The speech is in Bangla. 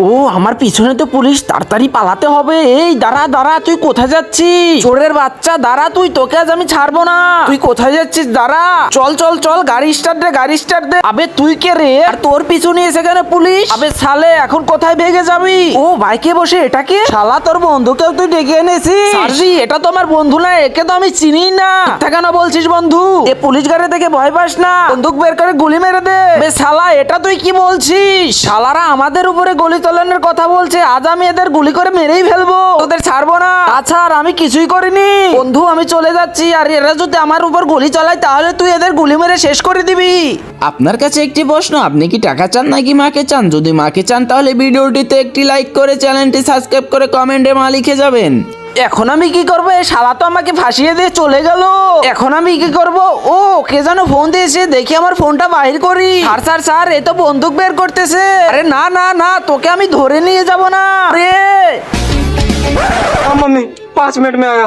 ও আমার পিছনে তো পুলিশ, তাড়াতাড়ি পালাতে হবে। এই দাঁড়া দাঁড়া, তুই কোথায় যাচ্ছিস? চোরের বাচ্চা দাঁড়া, তোকে আজ আমি ছাড়বো না। তুই কোথায় যাচ্ছিস? দাঁড়া, চল চল চল, গাড়ি স্টার্ট দে, গাড়ি স্টার্ট দে। আবে তুই কে রে? আর তোর পিছনে এসে কেন পুলিশ? আবে সালে, এখন কোথায় ভেগে যাবি? ও বাইকে বসে, এটাকে শালা তোর বন্ধুকেও তুই ডেকে এনেছিস? সার্জি, এটা তো আমার বন্ধু না, একে তো আমি চিনি না। মিথ্যা কেন বলছিস বন্ধু? এ পুলিশ গাড়ি থেকে ভয় পাস না, বন্দুক বের করে গুলি মেরে দে। বে শালা, এটা তুই কি বলছিস? শালারা আমাদের উপরে গুলি চালানোর কথা বলছে, আজ আমি এদের গুলি করে মেরেই ফেলবো, তোদের ছাড়বো না। আচ্ছা, আর আমি কিছুই করিনি বন্ধু, আমি চলে যাচ্ছি। আর এরা যদি আমার উপর গুলি চালায় তাহলে তুই এদের গুলি মেরে শেষ করে দিবি। আপনার কাছে একটি প্রশ্ন, আপনি কি টাকা চান নাকি মাকে চান? যদি মাকে চান তাহলে ভিডিওটিতে একটি লাইক করে চ্যানেলটি সাবস্ক্রাইব করে কমেন্টে মা লিখে যাবেন। এখন আমি কি করবো? এই শালা তো আমাকে ফাঁসিয়ে দিয়ে চলে গেল। এখন আমি কি করব? ও কে যেন ফোন দিয়েছে, দেখি আমার ফোনটা বাহির করি। স্যার স্যার স্যার, এ তো বন্দুক বের করতেছে। আরে না না না, তোকে আমি ধরে নিয়ে যাব না রে। हाँ मम्मी 5 मिनट में आया।